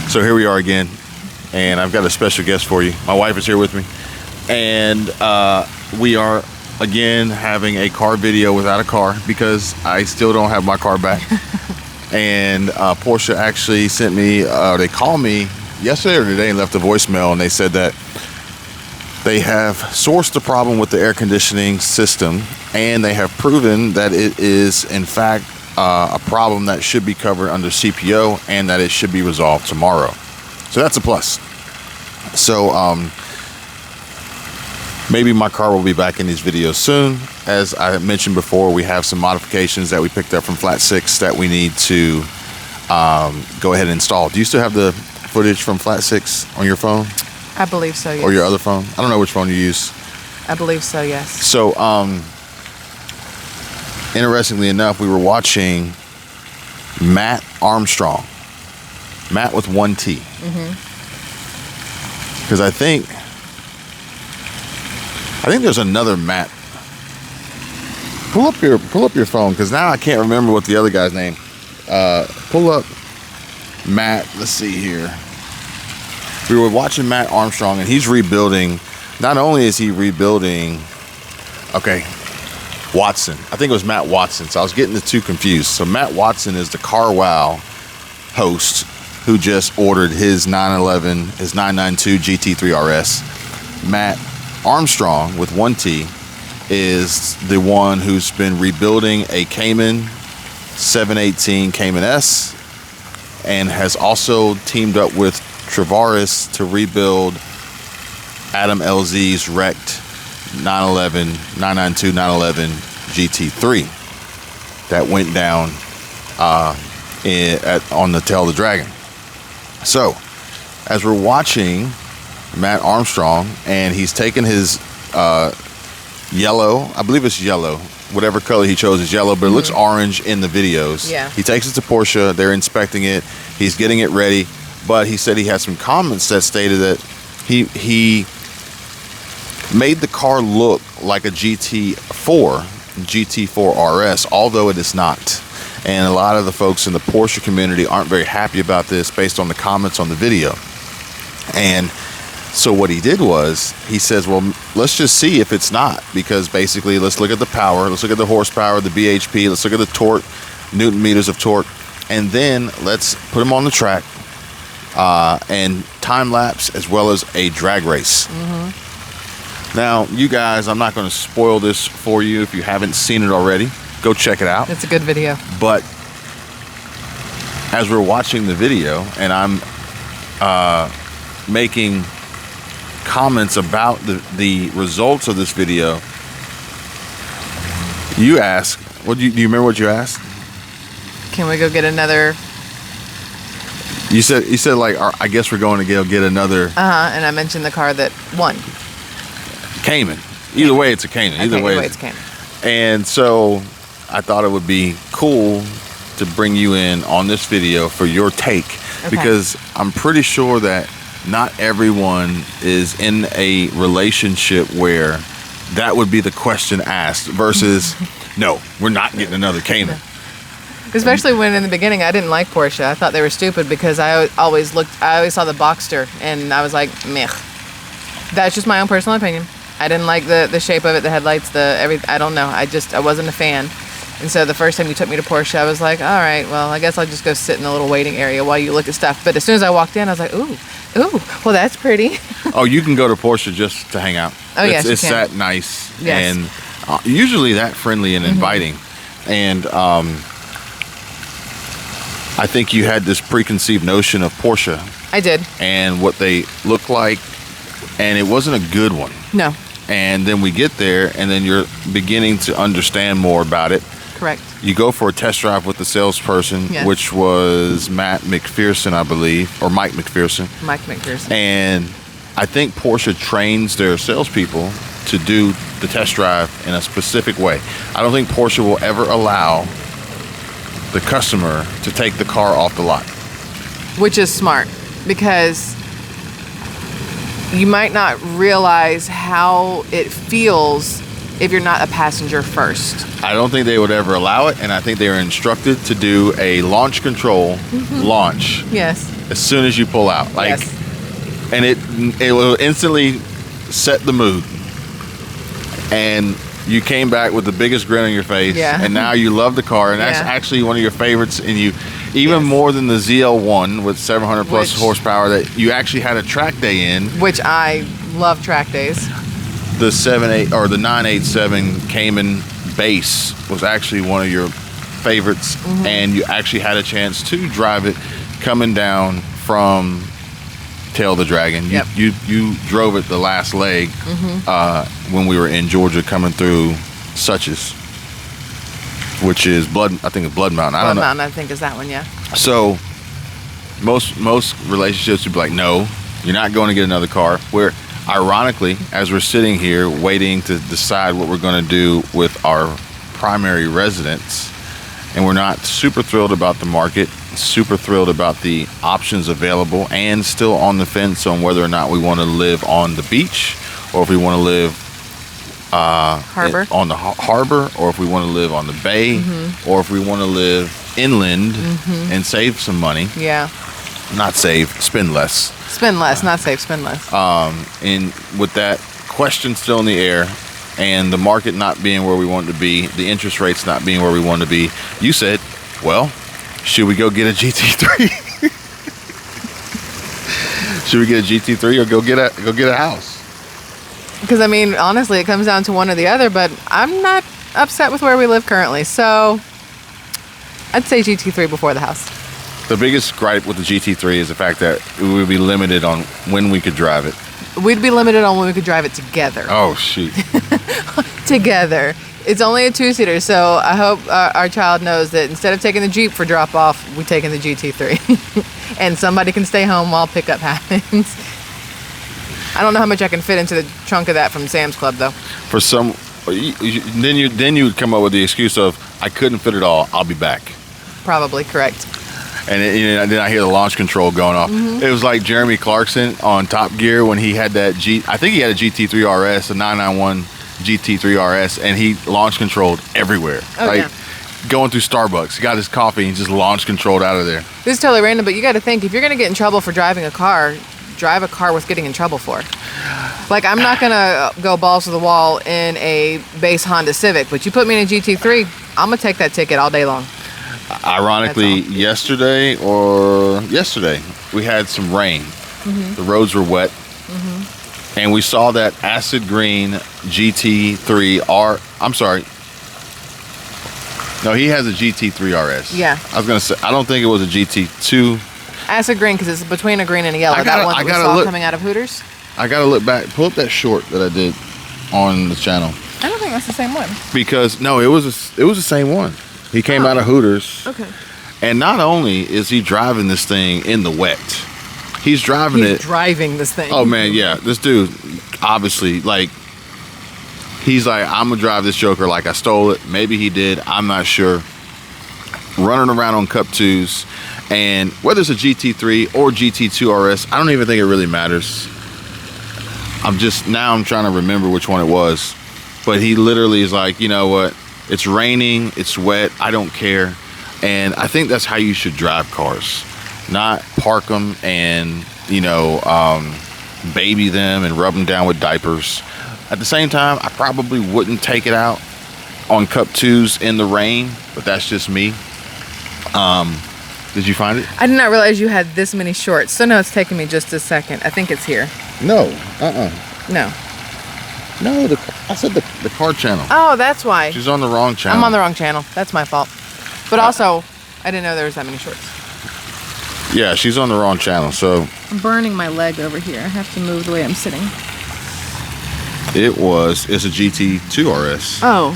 So here we are again, and I've got a special guest for you. My wife is here with me, and we are again having a car video without a car because I still don't have my car back. And Porsche actually sent me, they called me yesterday or today and left a voicemail, and they said that they have sourced the problem with the air conditioning system, and they have proven that it is in fact a problem that should be covered under CPO and that it should be resolved tomorrow. So that's a plus. So maybe my car will be back in these videos soon. As I mentioned before, we have some modifications that we picked up from Flat 6 that we need to go ahead and install. Do you still have the footage from Flat 6 on your phone? I believe so, yes. Or your other phone? I don't know which phone you use. I believe so, yes. So, interestingly enough, we were watching Mat Armstrong. Mat with one T. Because I think there's another Mat. Pull up your phone, because now I can't remember what the other guy's name. Pull up Mat. Let's see here. We were watching Mat Armstrong, and he's rebuilding. Not only is he rebuilding, Watson. I think it was Matt Watson. So I was getting the two confused. So Matt Watson is the Car Wow host who just ordered his 992 GT4 RS. Mat Armstrong with one T is the one who's been rebuilding a Cayman 718 Cayman S, and has also teamed up with Travaris to rebuild Adam LZ's wrecked 992 911 GT3 that went down on the Tail of the Dragon. So as we're watching Mat Armstrong, and he's taken his yellow, I believe it's yellow, whatever color he chose is yellow, but it looks orange in the videos. Yeah. He takes it to Porsche, they're inspecting it, he's getting it ready, but he said he had some comments that stated that he made the car look like a GT4 RS, although it is not. And a lot of the folks in the Porsche community aren't very happy about this based on the comments on the video. And so what he did was, he says, well, let's just see if it's not, because basically let's look at the power, let's look at the horsepower, the BHP, let's look at the torque, Newton meters of torque, and then let's put them on the track and time lapse as well as a drag race. Now, you guys, I'm not going to spoil this for you if you haven't seen it already. Go check it out. It's a good video. But as we're watching the video, and I'm making comments about the results of this video, you ask, do you remember what you asked? Can we go get another? You said like, I guess we're going to go get another. And I mentioned the car that won. Cayman. Either way, it's a Cayman. Either way, it's Cayman. And so I thought it would be cool to bring you in on this video for your take, because I'm pretty sure that not everyone is in a relationship where that would be the question asked versus, no, we're not getting another Cayman. Especially when in the beginning I didn't like Porsche. I thought they were stupid because I always saw the Boxster and I was like, meh. That's just my own personal opinion. I didn't like the shape of it, the headlights, I don't know. I wasn't a fan. And so the first time you took me to Porsche, I was like, all right, well, I guess I'll just go sit in the little waiting area while you look at stuff. But as soon as I walked in, I was like, ooh, well, that's pretty. Oh, you can go to Porsche just to hang out. Oh, yes, it's you can. that nice. Yes. And usually that friendly and inviting. And I think you had this preconceived notion of Porsche. I did. And what they look like, and it wasn't a good one. No. And then we get there, and then you're beginning to understand more about it. Correct. You go for a test drive with the salesperson, yes. which was Matt McPherson, I believe, or Mike McPherson. Mike McPherson. And I think Porsche trains their salespeople to do the test drive in a specific way. I don't think Porsche will ever allow the customer to take the car off the lot. Which is smart, because you might not realize how it feels if you're not a passenger first. I don't think they would ever allow it, and I think they were instructed to do a launch control launch Yes. as soon as you pull out. Like, Yes. and it will instantly set the mood. And you came back with the biggest grin on your face, Yeah. and now you love the car, and that's Yeah. actually one of your favorites, and you even more than the ZL1 with 700 plus horsepower that you actually had a track day in. Which I love track days. The 7.8 or the 987 Cayman base was actually one of your favorites, and you actually had a chance to drive it coming down from Tail of the Dragon. Yep. You drove it the last leg when we were in Georgia coming through Suches, which is I think it's Blood Mountain. I don't know. Blood Mountain, I think, is that one, yeah. So most relationships would be like, no, you're not going to get another car. Where ironically, as we're sitting here waiting to decide what we're going to do with our primary residence, and we're not super thrilled about the market, super thrilled about the options available, and still on the fence on whether or not we want to live on the beach or if we want to live Harbor. on the harbor, or if we want to live on the bay, or if we want to live inland and save some money. Yeah. Not save, spend less. Spend less, not save, spend less. And with that question still in the air, and the market not being where we want it to be, the interest rates not being where we want to be, you said, well, should we go get a GT3? Should we get a GT3 or go get a house? Because, I mean, honestly, it comes down to one or the other, but I'm not upset with where we live currently. So I'd say GT3 before the house. The biggest gripe with the GT3 is the fact that we would be limited on when we could drive it. We'd be limited on when we could drive it together. Oh, shoot. Together. It's only a two-seater, so I hope our child knows that instead of taking the Jeep for drop-off, we're taking the GT3. And somebody can stay home while pickup happens. I don't know how much I can fit into the trunk of that from Sam's Club, though. For some, then you would come up with the excuse of, I couldn't fit it all, I'll be back. Probably, correct. And then I hear the launch control going off. It was like Jeremy Clarkson on Top Gear when he had that I think he had a GT4 RS, a 991 GT4 RS, and he launch controlled everywhere. Oh, like, yeah. Going through Starbucks, he got his coffee and just launch controlled out of there. This is totally random, but you got to think, if you're going to get in trouble for driving a car, drive a car worth getting in trouble for. Like, I'm not going to go balls to the wall in a base Honda Civic, but you put me in a GT3, I'm going to take that ticket all day long. Ironically, yesterday we had some rain. The roads were wet, and we saw that acid green GT3 R. I'm sorry. No, he has a GT3 RS. Yeah. I was gonna say, I don't think it was a GT2. Acid green, because it's between a green and a yellow. That one that we saw coming out of Hooters. I gotta look back. Pull up that short that I did on the channel. I don't think that's the same one. Because no, it was the same one. He came out of Hooters. Okay. And not only is he driving this thing in the wet, he's driving this thing. Oh man, yeah. This dude, obviously, like, he's like, I'm gonna drive this Joker like I stole it. Maybe he did. I'm not sure. Running around on Cup 2s, and whether it's a GT3 or GT2 RS, I don't even think it really matters. I'm trying to remember which one it was. But he literally is like, you know what? It's raining, it's wet, I don't care. And I think that's how you should drive cars. Not park them and, baby them and rub them down with diapers. At the same time, I probably wouldn't take it out on Cup 2s in the rain, but that's just me. Did you find it? I did not realize you had this many shorts. So no, it's taking me just a second. I think it's here. No, No. No, I said the car channel. Oh, that's why. She's on the wrong channel. I'm on the wrong channel. That's my fault. But also, I didn't know there was that many shorts. Yeah, she's on the wrong channel, so. I'm burning my leg over here. I have to move the way I'm sitting. It's a GT2 RS. Oh.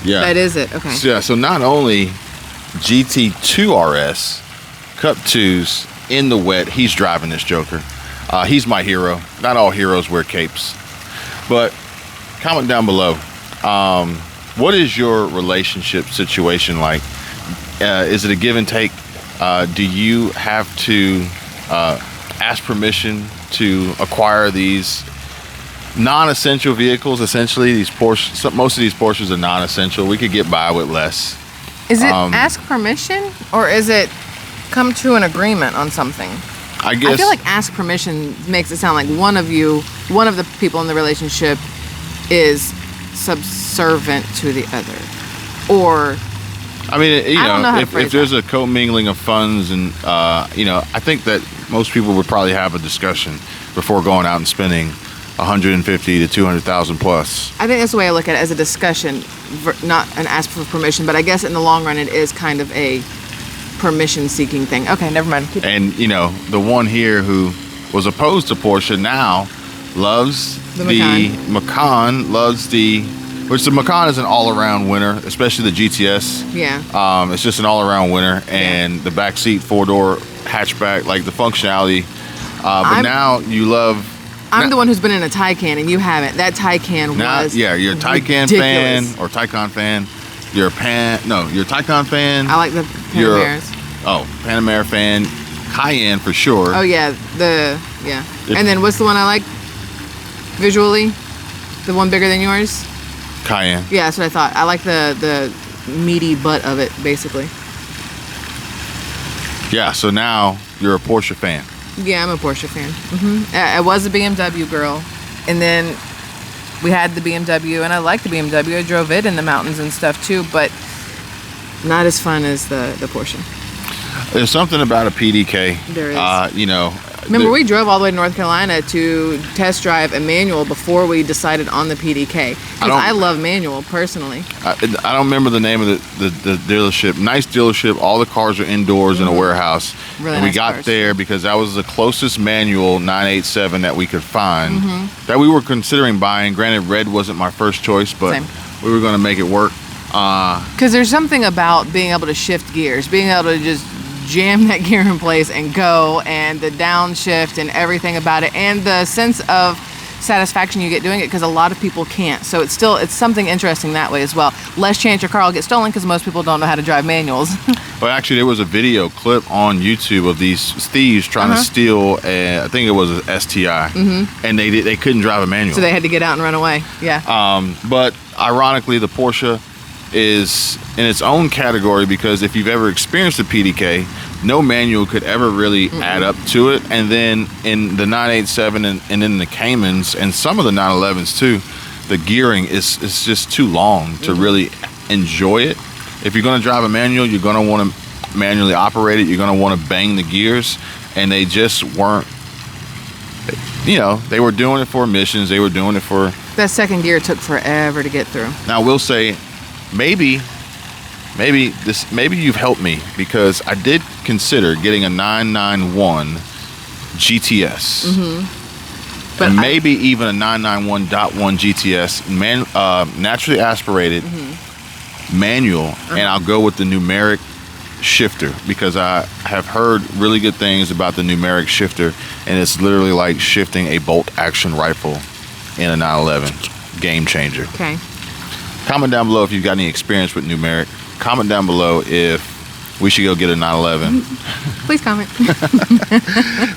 Yeah. That is it. Okay. Yeah, so not only GT2 RS, Cup 2s, in the wet, he's driving this Joker. He's my hero. Not all heroes wear capes. But comment down below. What is your relationship situation like? Is it a give and take? Do you have to ask permission to acquire these non-essential vehicles. Essentially, these Porsche, most of these Porsches are non-essential. We could get by with less. Is it ask permission, or is it come to an agreement on something? I guess. I feel like ask permission makes it sound like one of the people in the relationship is subservient to the other. Or, I mean, you know, if there's that. a commingling of funds and, you know, I think that most people would probably have a discussion before going out and spending 150 to 200,000 plus. I think that's the way I look at it, as a discussion, not an ask for permission, but I guess in the long run it is kind of a permission-seeking thing. Okay, never mind. And, you know, the one here who was opposed to Porsche now loves the Macan, which the Macan is an all-around winner, especially the GTS. Yeah. It's just an all-around winner, and the backseat four-door hatchback, like the functionality. But now you love. I'm the one who's been in a Taycan, and you haven't. That Taycan was yeah, you're a Taycan fan or Taycan fan. You're a Taycan fan. I like the Panameras. Panamera fan. Cayenne for sure. Oh yeah, and then what's the one I like visually? The one bigger than yours? Cayenne. Yeah, that's what I thought. I like the meaty butt of it, basically. Yeah, so now you're a Porsche fan. Yeah, I'm a Porsche fan. I was a BMW girl, and then we had the BMW, and I liked the BMW. I drove it in the mountains and stuff too, but not as fun as the Porsche. There's something about a PDK. There is. You know. Remember, we drove all the way to North Carolina to test drive a manual before we decided on the PDK. Because I love manual, personally. I don't remember the name of the dealership. Nice dealership. All the cars are indoors in a warehouse. Really and we nice got cars. there because that was the closest manual 987 that we could find that we were considering buying. Granted, red wasn't my first choice, but Same. we were going to make it work. Because there's something about being able to shift gears, being able to just jam that gear in place and go, and the downshift and everything about it, and the sense of satisfaction you get doing it, because a lot of people can't. So it's something interesting that way as well. Less chance your car will get stolen because most people don't know how to drive manuals. Well, actually, there was a video clip on YouTube of these thieves trying to steal I think it was a STI, and they couldn't drive a manual. So they had to get out and run away. Yeah. But ironically, the Porsche is in its own category, because if you've ever experienced a PDK, no manual could ever really add up to it. And then in the 987 and in the Caymans and some of the 911s too, the gearing is just too long to really enjoy it. If you're going to drive a manual, you're going to want to manually operate it. You're going to want to bang the gears, and they just weren't. You know, they were doing it for emissions. They were doing it for. That second gear took forever to get through. Now, we'll say. Maybe you've helped me, because I did consider getting a 991 GTS, But and maybe even a 991.1 GTS, naturally aspirated manual, and I'll go with the numeric shifter, because I have heard really good things about the numeric shifter, and it's literally like shifting a bolt action rifle in a 911. Game changer. Okay. Comment down below if you've got any experience with numeric. Comment down below if we should go get a 911. Please comment.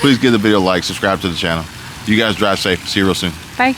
Please give the video a like, subscribe to the channel. You guys drive safe. See you real soon. Bye.